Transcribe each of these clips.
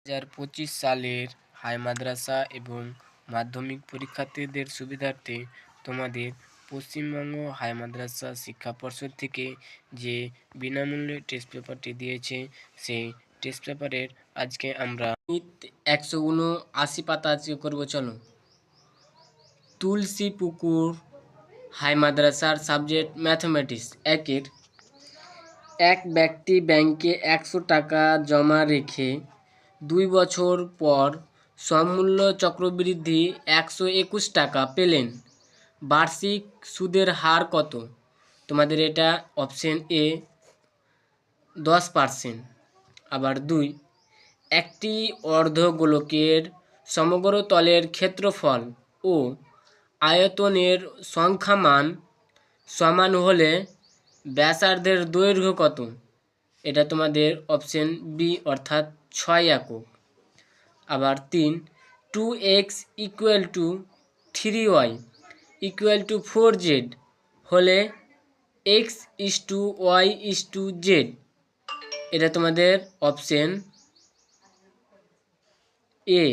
2025 সালের হাই মাদ্রাসা এবং মাধ্যমিক পরীক্ষার্থীদের সুবিধার্থে তোমাদের পশ্চিমবঙ্গ হাই মাদ্রাসা শিক্ষা পর্ষদ থেকে যে বিনামূল্যে টেস্ট পেপারটি দিয়েছে, সেই টেস্ট পেপারের আজকে আমরা 179 পাতা আজকে করবো। চলো। তুলসী পুকুর হাই মাদ্রাসার সাবজেক্ট ম্যাথমেটিক্স একের এক ব্যক্তি ব্যাংকে 100 টাকা জমা রেখে 2 বছর পর সমূল্য চক্রবৃদ্ধি 121 টাকা পেলেন। বার্ষিক সুদের হার কত? তোমাদের এটা অপশন এ 10%। আবার 2, একটি অর্ধগোলকের সমগ্র তলের ক্ষেত্রফল ও আয়তনের সংখ্যামান সমান হলে ব্যাসার্ধের দৈর্ঘ্য কত? এটা তোমাদের অপশন বি অর্থাৎ 6 একক। আবার 3, 2x = 3y = 4z হলে x:y:z। এটা তোমাদের অপশন এ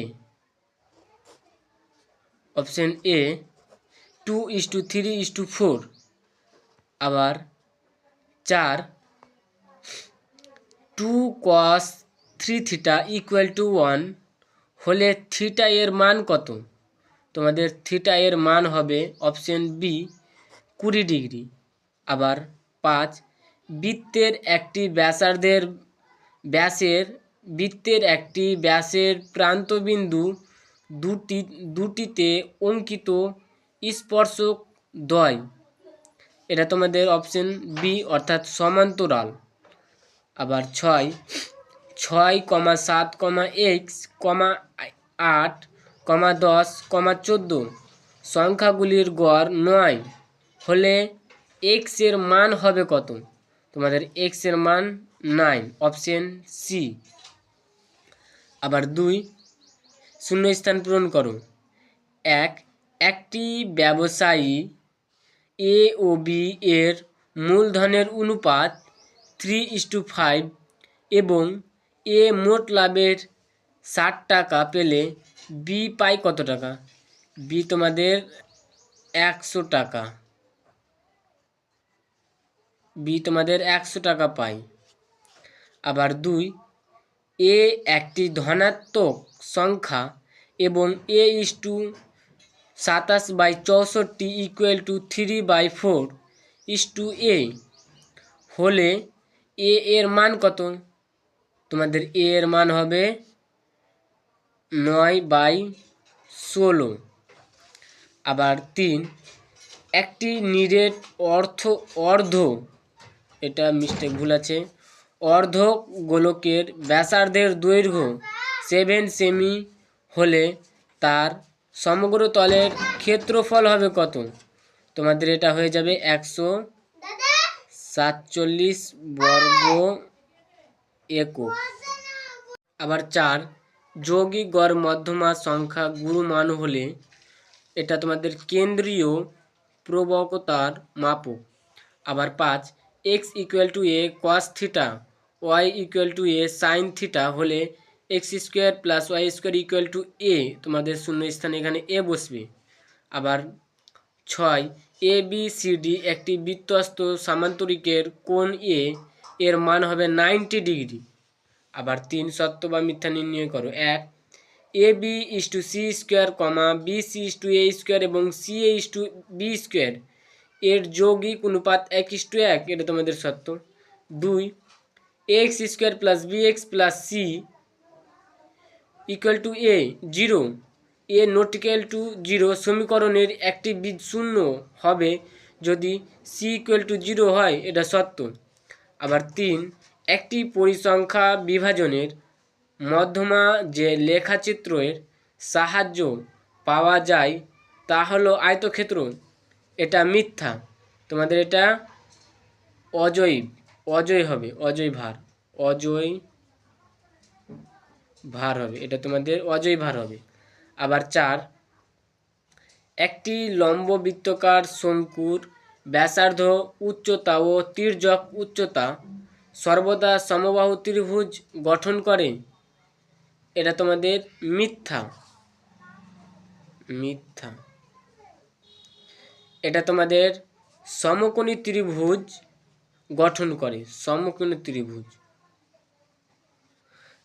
2:3:4। আবার 4, 2 cos 3 থিটা = 1 হলে থিটা এর মান কত? তোমাদের থিটা এর মান হবে অপশন বি 20 ডিগ্রি। আবার 5, বৃত্তের একটি ব্যাসের প্রান্তবিন্দু দুটিতে অঙ্কিত স্পর্শক দ্বয়। এটা তোমাদের অপশন বি অর্থাৎ সমান্তরাল। আবার 6, 7, x, 8, 10, 14 সংখ্যাগুলির গড় 9 হলে x এর মান হবে কত? তোমাদের x এর মান 9, অপশন সি। আবার 2, শূন্যস্থান পূরণ করো। একটি ব্যবসায়ী এ ও বি এর মূলধনের অনুপাত 3:5 এবং এ মোট লাভের 60 টাকা পেলে বি পায় কত টাকা? বি তোমাদের 100 টাকা। বি তোমাদের 100 টাকা পায়। আবার 2, এ একটি ধনাত্মক সংখ্যা এবং a:27/64 3/4 হলে এ এর মান কত? তোমাদের এ এর মান হবে 9/16। আবার 3, একটি নিরেট অর্ধ গোলকের ব্যাসার্ধের দৈর্ঘ্য 7 সেমি হলে তার সমগ্র তলের ক্ষেত্রফল হবে কত? তোমাদের এটা হয়ে যাবে 147 বর্গ একক। আবার 4, যৌগিক গড় মধ্যমা সংখ্যা গুণমান হলে এটা তোমাদের কেন্দ্রীয় প্রবকতার মাপক। আবার 5, x = a cos theta y = a sin theta হলে x² + y² = a। তোমাদের শূন্যস্থান এখানে a বসবে। আবার 6, ABCD একটি বৃত্তস্থ সামান্তরিকের কোণ এ এর মান হবে 90 ডিগ্রি। আবার 3, সত্য বা মিথ্যা নির্ণয় করো। 1, AB:c², BC:a² এবং CA:b² এর যৌগিক অনুপাত 1:1। এটা তোমাদের সত্য। 2, ax² + bx + c = a 0 a ≠ 0 সমীকরণের একটি বিট শূন্য হবে যদি c = 0 হয়। এটা সত্য। আবার 3, একটি পরিসংখ্যা বিভাজনের মধ্যমা যে লেখচিত্রের সাহায্য পাওয়া যায় তা হলো আয়তক্ষেত্র। এটা মিথ্যা। তোমাদের এটা অজয় হবে, অজয় ভার হবে। এটা তোমাদের অজয় ভার হবে। আবার 4, একটি লম্ববৃত্তাকার শঙ্কুর ব্যাসার্ধ, উচ্চতা ও তির্যক উচ্চতা সর্বদা সমবাহু ত্রিভুজ গঠন করে। এটা তোমাদের মিথ্যা। মিথ্যা। এটা তোমাদের সমকোণী ত্রিভুজ গঠন করে, সমকোণী ত্রিভুজ।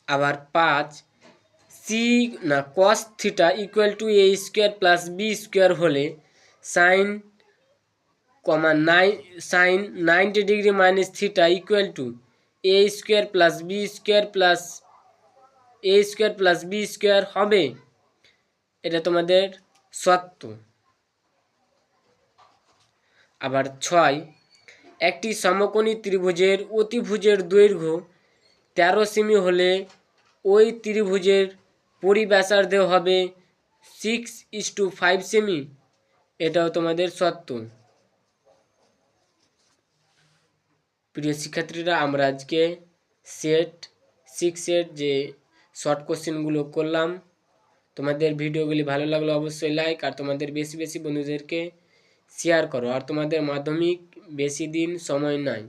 আবার 5 সি না cos theta equal to a square plus b square হলে sine 90 degree minus theta equal to a square plus b square plus a square plus b square হবে। এটা তোমাদের সত্য। আবার 6 একটি সমকোণী ত্রিভুজের অতিভুজের দৈর্ঘ্য 13 সেমি হলে ওই ত্রিভুজের পরিব্যাসার্ধ হবে 6:5 সেমি। এটাও তোমাদের সত্য। প্রিয় শিক্ষার্থীরা, আমরা আজকে সেট 6-এর যে শর্ট কোশ্চেনগুলো করলাম। তোমাদের ভিডিওগুলি ভালো লাগলে অবশ্যই লাইক, আর তোমাদের বেশি বেশি বন্ধুদেরকে শেয়ার করো। আর তোমাদের মাধ্যমিক বেশি দিন সময় নাই।